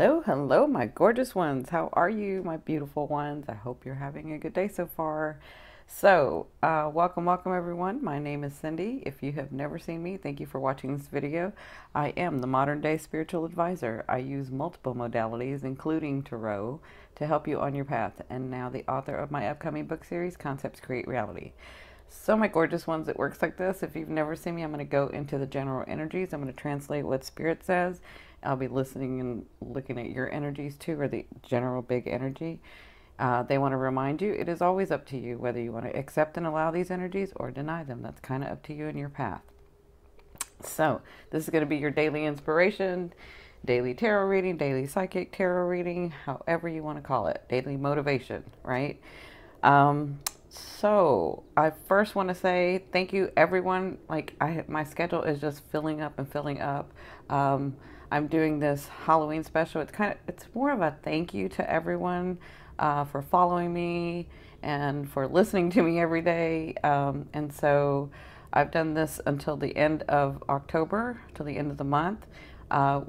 Hello, hello, my gorgeous ones. How are you, my beautiful ones? I hope you're having a good day so far. Welcome, welcome, everyone. My name is Cindy. If you have never seen me, thank you for watching this video. I am the modern day spiritual advisor. I use multiple modalities, including tarot, to help you on your path, and now the author of my upcoming book series, Concepts Create Reality. So, my gorgeous ones, it works like this. If you've never seen me, I'm going to go into the general energies. I'm going to translate what Spirit says. I'll be listening and looking at your energies too, or the general big energy. They want to remind you it is always up to you whether you want to accept and allow these energies or deny them. That's kind of up to you and your path. So, this is going to be your daily inspiration, daily tarot reading, daily psychic tarot reading, however you want to call it, daily motivation, right? So I first want to say thank you, everyone. My schedule is just filling up and filling up. I'm doing this Halloween special. It's more of a thank you to everyone for following me and for listening to me every day. And so I've done this until the end of October, till the end of the month,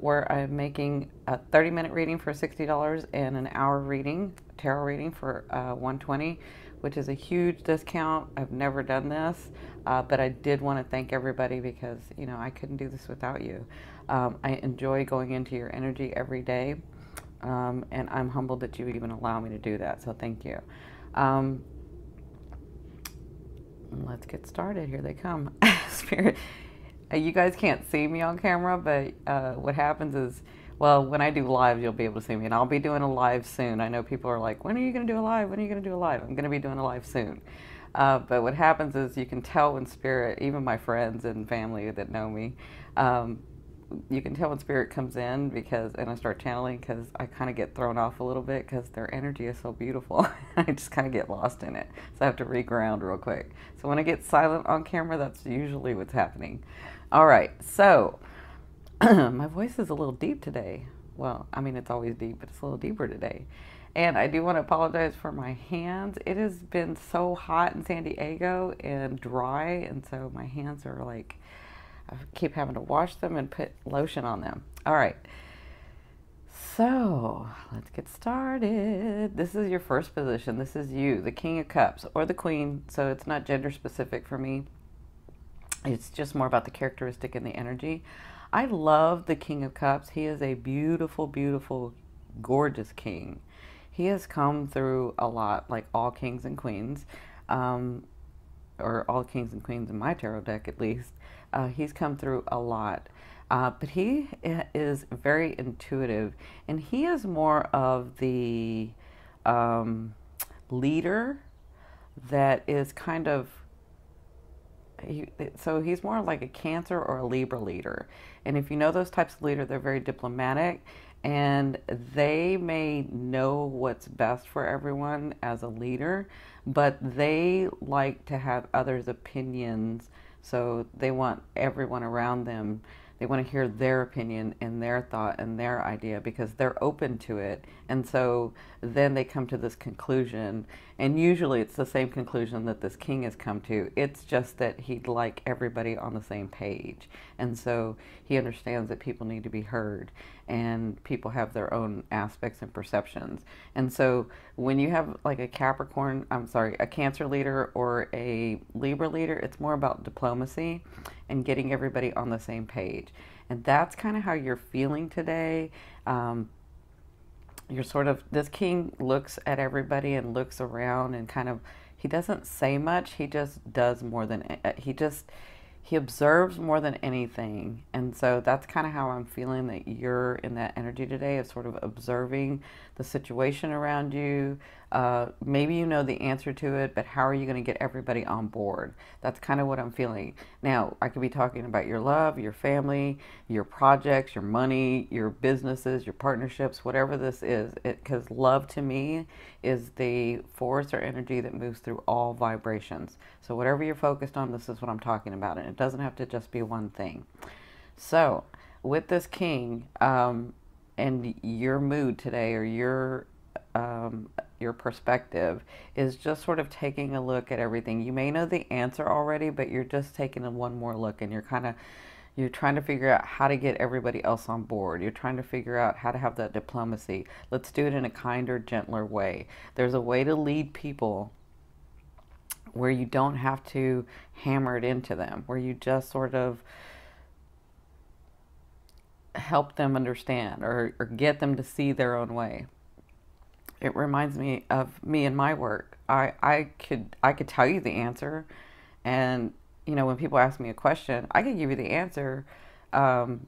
where I'm making a 30-minute reading for $60 and an hour reading, tarot reading for $120, which is a huge discount. I've never done this, but I did want to thank everybody because, I couldn't do this without you. I enjoy going into your energy every day, and I'm humbled that you even allow me to do that, so thank you. Let's get started. Here they come. Spirit, you guys can't see me on camera, but what happens is, well, when I do live, you'll be able to see me, and I'll be doing a live soon. I know people are like, when are you going to do a live? When are you going to do a live? I'm going to be doing a live soon. But what happens is you can tell when Spirit, even my friends and family that know me, you can tell when Spirit comes in and I start channeling, because I kind of get thrown off a little bit because their energy is so beautiful. I just kind of get lost in it. So I have to reground real quick. So when I get silent on camera, that's usually what's happening. All right, so my voice is a little deep today. Well, I mean, it's always deep, but it's a little deeper today. And I do want to apologize for my hands. It has been so hot in San Diego and dry, and so my hands are like, I keep having to wash them and put lotion on them. All right. So let's get started. This is your first position. This is you, the King of Cups or the Queen. So it's not gender specific for me. It's just more about the characteristic and the energy. I love the King of Cups. He is a beautiful, beautiful, gorgeous king. He has come through a lot, like all kings and queens, or all kings and queens in my tarot deck at least. He's come through a lot. But he is very intuitive, and he is more of the leader that is kind of, so he's more like a Cancer or a Libra leader. And if you know those types of leader, they're very diplomatic, and they may know what's best for everyone as a leader, but they like to have others' opinions. So they want everyone around them, they want to hear their opinion and their thought and their idea because they're open to it. And so then they come to this conclusion. And usually it's the same conclusion that this king has come to. It's just that he'd like everybody on the same page. And so he understands that people need to be heard and people have their own aspects and perceptions. And so when you have like a Cancer leader or a Libra leader, it's more about diplomacy and getting everybody on the same page. And that's kind of how you're feeling today. This king looks at everybody and looks around and kind of, he doesn't say much. He just does more than, he observes more than anything. And so that's kind of how I'm feeling that you're in that energy today, of sort of observing the situation around you. Maybe you know the answer to it, but how are you going to get everybody on board? That's kind of what I'm feeling. Now, I could be talking about your love, your family, your projects, your money, your businesses, your partnerships, whatever this is. Because love to me is the force or energy that moves through all vibrations. So whatever you're focused on, this is what I'm talking about. And it doesn't have to just be one thing. So with this king, and your mood today, or your perspective is just sort of taking a look at everything. You may know the answer already, but you're just taking one more look, and you're kind of, You're trying to figure out how to get everybody else on board. You're trying to figure out how to have that diplomacy. Let's do it in a kinder, gentler way. There's a way to lead people where you don't have to hammer it into them, where you just sort of help them understand or get them to see their own way. It reminds me of me and my work. I could tell you the answer, and when people ask me a question, I can give you the answer. Um,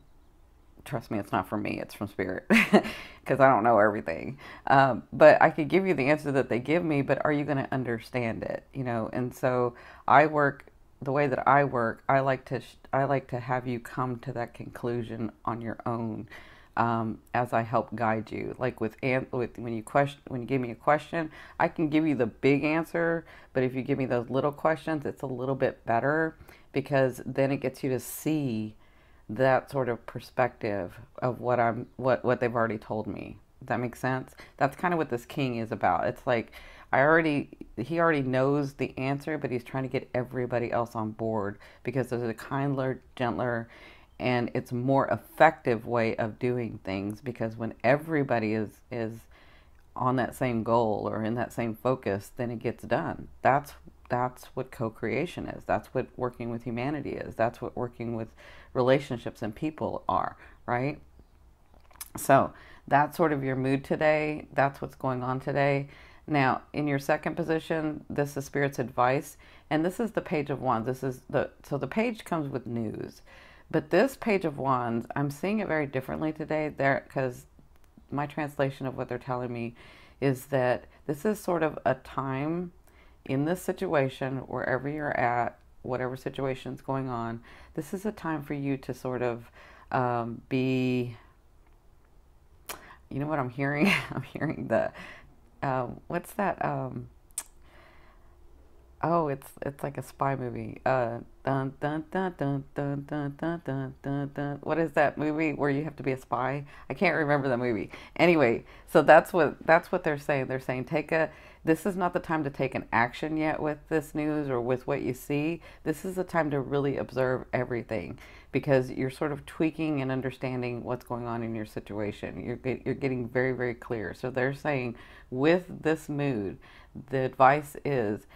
Trust me, it's not from me; it's from spirit, because I don't know everything. But I could give you the answer that they give me. But are you going to understand it? And so I work the way that I work. I like to have you come to that conclusion on your own, as I help guide you. Like when you give me a question, I can give you the big answer, but if you give me those little questions, it's a little bit better, because then it gets you to see that sort of perspective of what they've already told me. Does that make sense? That's kind of what this king is about. It's like he already knows the answer, but he's trying to get everybody else on board, because there's a kinder, gentler, and it's more effective way of doing things, because when everybody is on that same goal or in that same focus, then it gets done. That's what co-creation is. That's what working with humanity is. That's what working with relationships and people are, right? So that's sort of your mood today. That's what's going on today. Now, in your second position, this is Spirit's advice, and this is the Page of Wands. So the page comes with news, but this Page of Wands, I'm seeing it very differently today. Because my translation of what they're telling me is that this is sort of a time in this situation, wherever you're at, whatever situation's going on. This is a time for you to sort of be. You know what I'm hearing? I'm hearing the what's that? Oh, it's like a spy movie. Dun dun dun dun dun dun dun dun dun dun. What is that movie where you have to be a spy? I can't remember the movie. Anyway, so that's what they're saying. They're saying this is not the time to take an action yet with this news or with what you see. This is the time to really observe everything, because you're sort of tweaking and understanding what's going on in your situation. You're getting very, very clear. So they're saying with this mood, the advice is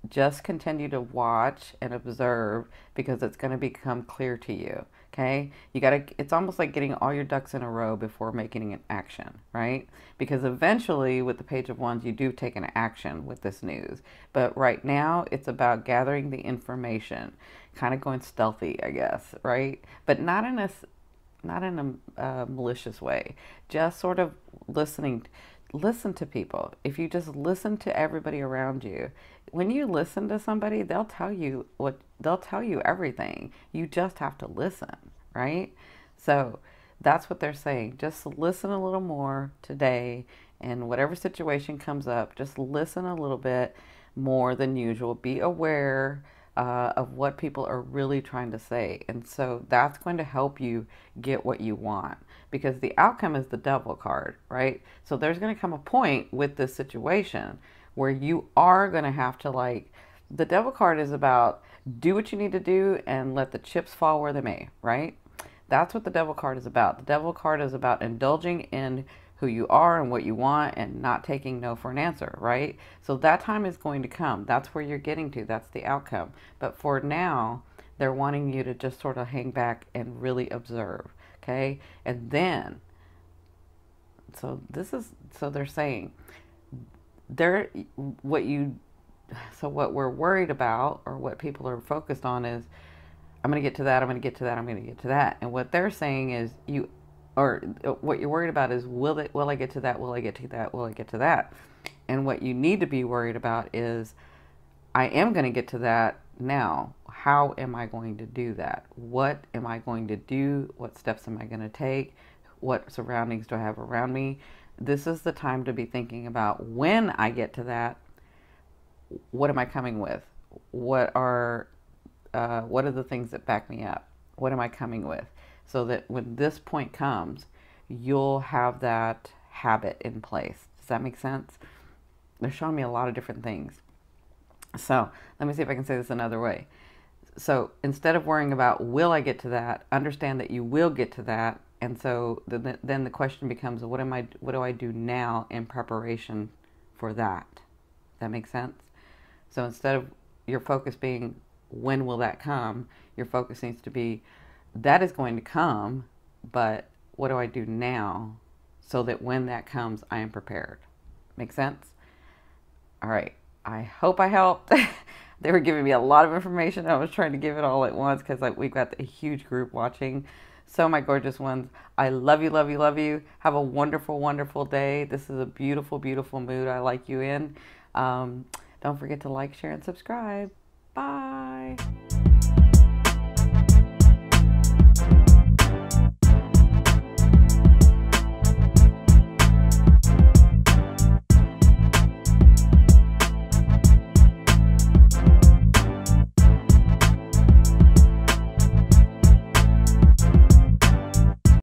just continue to watch and observe, because it's going to become clear to you. Okay, it's almost like getting all your ducks in a row before making an action, right? Because eventually with the Page of Wands, you do take an action with this news, but right now it's about gathering the information, kind of going stealthy, I guess, right? But not in a malicious way, just sort of listen to people. If you just listen to everybody around you, when you listen to somebody, they'll tell you everything. You just have to listen, right? So that's what they're saying. Just listen a little more today, and whatever situation comes up, just listen a little bit more than usual. Be aware of what people are really trying to say. And so that's going to help you get what you want, because the outcome is the Devil card, right? So there's going to come a point with this situation where you are going to have to, the Devil card is about do what you need to do and let the chips fall where they may, right? That's what the Devil card is about. The Devil card is about indulging in who you are and what you want and not taking no for an answer, right? So that time is going to come. That's where you're getting to. That's the outcome. But for now, they're wanting you to just sort of hang back and really observe, okay? And then, so they're saying, what we're worried about, or what people are focused on, is I'm going to get to that, I'm going to get to that, I'm going to get to that. And what they're saying is what you're worried about is, will I get to that? Will I get to that? Will I get to that? And what you need to be worried about is, I am going to get to that now. How am I going to do that? What am I going to do? What steps am I going to take? What surroundings do I have around me? This is the time to be thinking about, when I get to that, what am I coming with? What are the things that back me up? What am I coming with? So that when this point comes, you'll have that habit in place. Does that make sense? They're showing me a lot of different things. So let me see if I can say this another way. So instead of worrying about, will I get to that, understand that you will get to that. And so then the question becomes, what do I do now in preparation for that? That makes sense? So instead of your focus being, when will that come? Your focus needs to be, that is going to come, but what do I do now so that when that comes, I am prepared? Make sense? All right. I hope I helped. They were giving me a lot of information. I was trying to give it all at once because we've got a huge group watching. So my gorgeous ones, I love you, love you, love you. Have a wonderful, wonderful day. This is a beautiful, beautiful mood I like you in. Don't forget to like, share, and subscribe. Bye.